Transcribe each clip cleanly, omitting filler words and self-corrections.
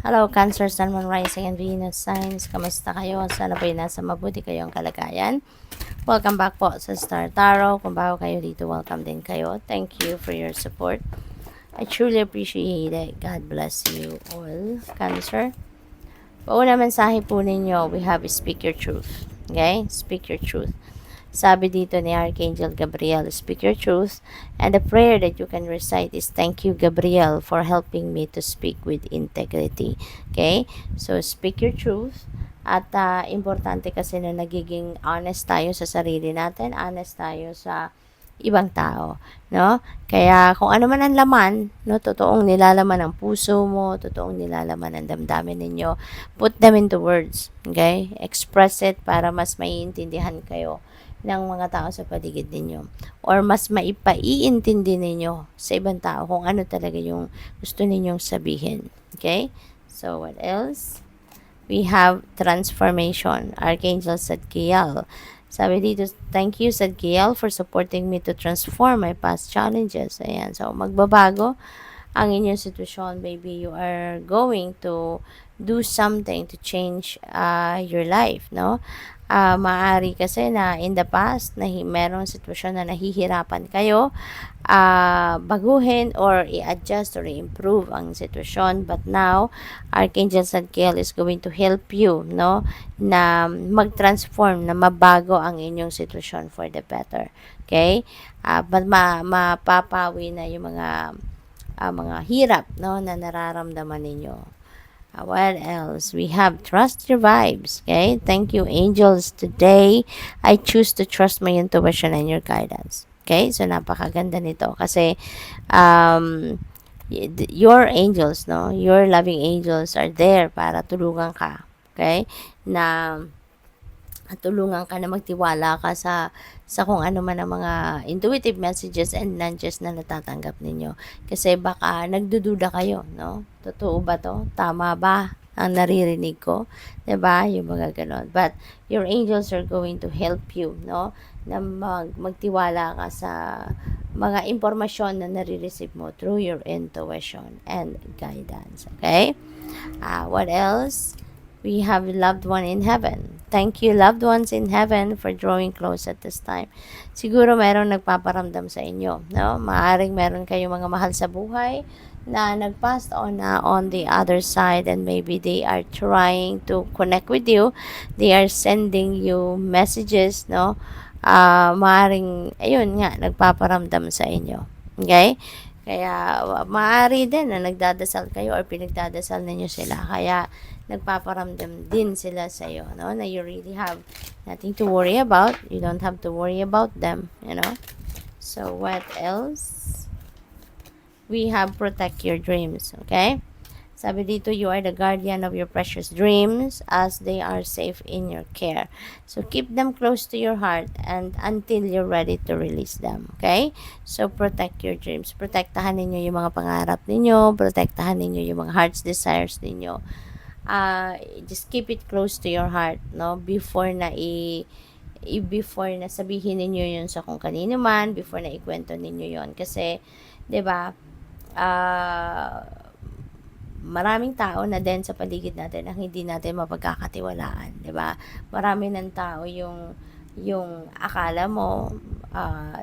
Hello, Cancer, Sun, Moon, Rising, and Venus signs. Kamusta kayo? Sana po'y nasa mabuti kayong kalagayan. Welcome back po sa Star Tarot. Kung bago kayo dito, welcome din kayo. Thank you for your support. I truly appreciate it. God bless you all, Cancer. Pauna mensahe po ninyo, we have Speak Your Truth. Okay? Speak Your Truth. Sabi dito ni Archangel Gabriel, speak your truth. And the prayer that you can recite is, thank you, Gabriel, for helping me to speak with integrity. Okay? So, speak your truth. At importante kasi na nagiging honest tayo sa sarili natin, honest tayo sa ibang tao, no? Kaya kung ano man ang laman, no, totoong nilalaman ng puso mo, totoong nilalaman ng damdamin ninyo, put them into words, okay? Express it para mas maiintindihan kayo ng mga tao sa paligid ninyo, or mas maipaiintindi ninyo sa ibang tao kung ano talaga yung gusto ninyong sabihin. Okay? So, what else? We have transformation. Archangel Zadkiel. Sabi dito, thank you, Zadkiel, for supporting me to transform my past challenges. Ayan. So, magbabago ang inyong sitwasyon. Maybe you are going to do something to change your life, no? Maaari kasi na in the past na merong sitwasyon na nahihirapan kayo baguhin or i-adjust or i-improve ang sitwasyon, but now Archangel Zadkiel is going to help you, no, na mag-transform, na mabago ang inyong sitwasyon for the better. Okay? But mapapawi na yung mga hirap, no, na nararamdaman ninyo. What else? We have trust your vibes. Okay? Thank you, angels. Today, I choose to trust my intuition and your guidance. Okay? So, napakaganda nito. Kasi, your angels, no? Your loving angels are there para tulungan ka. Okay? Na tulungan ka na magtiwala ka sa kung ano man ang mga intuitive messages and nudges na natatanggap ninyo. Kasi baka nagdududa kayo, no? Totoo ba to? Tama ba ang naririnig ko? 'Di ba? Yung mga ganon. But your angels are going to help you, no? Na magtiwala ka sa mga impormasyon na nare-receive mo through your intuition and guidance. Okay? What else? We have loved one in heaven. Thank you, loved ones in heaven, for drawing close at this time. Siguro mayroong nagpaparamdam sa inyo, no? Maaring meron kayong mga mahal sa buhay na nag-pass on na on the other side, and maybe they are trying to connect with you. They are sending you messages, no? Maaring, ayun nga, nagpaparamdam sa inyo. Okay? Kaya maaari din na nagdadasal kayo or pinagdadasal ninyo sila. Kaya nagpaparamdam din sila sa iyo, no? Na you really have nothing to worry about. You don't have to worry about them, you know? So what else? We have protect your dreams, okay? Sabi dito, you are the guardian of your precious dreams as they are safe in your care. So, keep them close to your heart and until you're ready to release them. Okay? So, protect your dreams. Protektahan ninyo yung mga pangarap ninyo. Protektahan ninyo yung mga heart's desires ninyo. Just keep it close to your heart, no? Before na before na sabihin ninyo yun sa kung kanino man, before na ikwento ninyo yun. Kasi, 'di ba, maraming tao na din sa paligid natin ang hindi natin mapagkakatiwalaan, 'di ba? Marami ng tao yung akala mo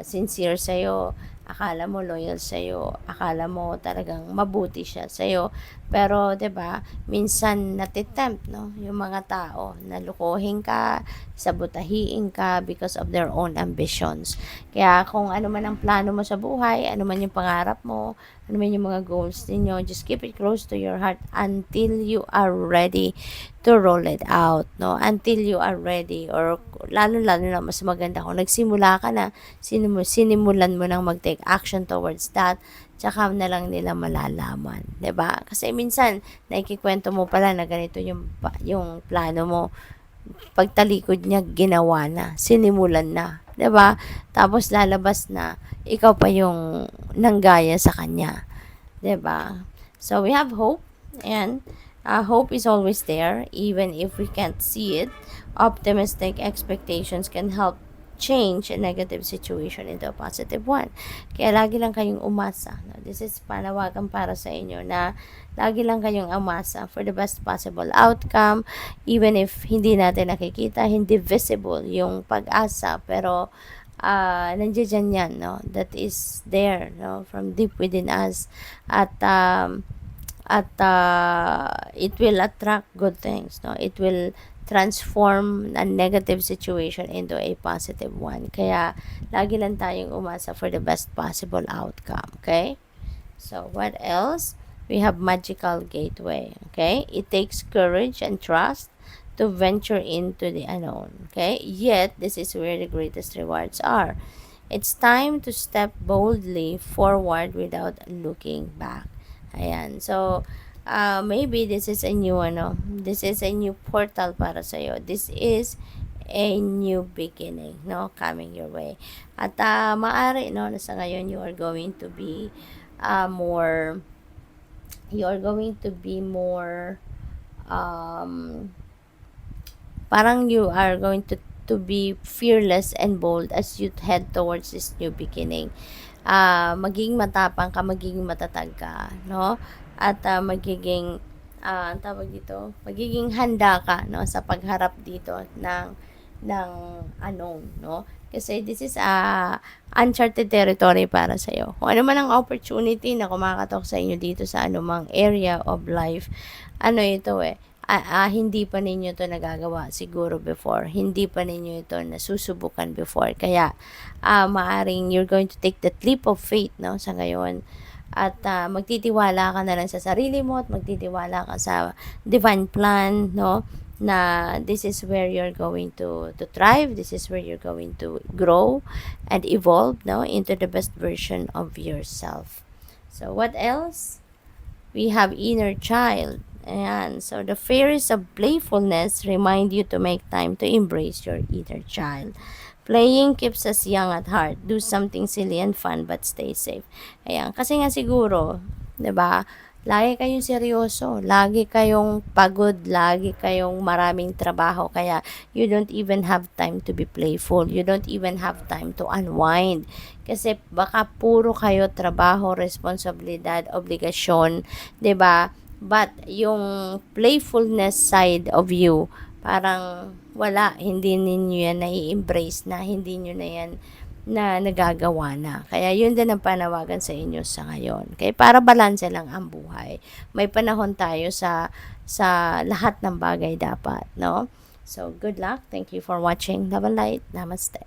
sincere sa iyo, akala mo loyal sa iyo, akala mo talagang mabuti siya sa iyo. Pero 'di ba, minsan natitempt, no, yung mga tao na lukuhin ka, sabotahiin ka because of their own ambitions. Kaya kung ano man ang plano mo sa buhay, ano man yung pangarap mo, ano man yung mga goals ninyo, just keep it close to your heart until you are ready to roll it out, no? Until you are ready, or lalo-lalo na mas maganda kung nagsimula ka na, sinimulan mo nang mag-take action towards that, tsaka na lang nila malalaman, 'di ba? Kasi minsan nakikikwento mo pala na ganito yung plano mo, pagtalikod niya ginawa na, sinimulan na, 'di ba? Tapos lalabas na ikaw pa yung nanggaya sa kanya, 'di ba? So we have hope, and hope is always there even if we can't see it. Optimistic expectations can help change a negative situation into a positive one. Kaya lagi lang kayong umasa. No? This is panawagan para sa inyo na lagi lang kayong umasa for the best possible outcome, even if hindi natin nakikita, hindi visible yung pag-asa, pero nandiyan yan, no? That is there, no? From deep within us. At it will attract good things, no? It will transform a negative situation into a positive one. Kaya lagi lang tayong umasa for the best possible outcome. Okay, so what else? We have magical gateway. Okay, it takes courage and trust to venture into the unknown. Okay, yet this is where the greatest rewards are. It's time to step boldly forward without looking back. Ayan. So, maybe this is a new, this is a new portal para sa'yo. This is a new beginning, no, coming your way. At maaari, no, na sa ngayon you are going to be more, um, parang you are going to be fearless and bold as you head towards this new beginning. Magiging matapang ka, magiging matatag ka, no? At magiging tawag dito, magiging handa ka, no, sa pagharap dito ng unknown, no? Kasi this is uncharted territory para sa iyo. Kung ano man ang opportunity na kumakatok sa inyo dito sa anumang area of life, ano ito hindi pa ninyo to nagagawa siguro before. Hindi pa ninyo ito nasusubukan before. Kaya, maaring you're going to take that leap of faith, no, sa ngayon. At magtitiwala ka na lang sa sarili mo at magtitiwala ka sa divine plan, no, na this is where you're going to thrive. This is where you're going to grow and evolve, no, into the best version of yourself. So, what else? We have inner child. Ayan. So, the fairies of playfulness remind you to make time to embrace your inner child. Playing keeps us young at heart. Do something silly and fun but stay safe. Ayan. Kasi nga siguro, 'di ba? Lagi kayong seryoso, lagi kayong pagod, lagi kayong maraming trabaho, kaya you don't even have time to be playful. You don't even have time to unwind. Kasi baka puro kayo trabaho, responsibilidad, obligasyon, 'di ba? But yung playfulness side of you, parang wala, hindi ninyo yan nai-embrace na, hindi nyo na yan na nagagawa na. Kaya yun din ang panawagan sa inyo sa ngayon. Kaya para balanse lang ang buhay. May panahon tayo sa lahat ng bagay dapat, no? So, good luck. Thank you for watching. Love and light. Namaste.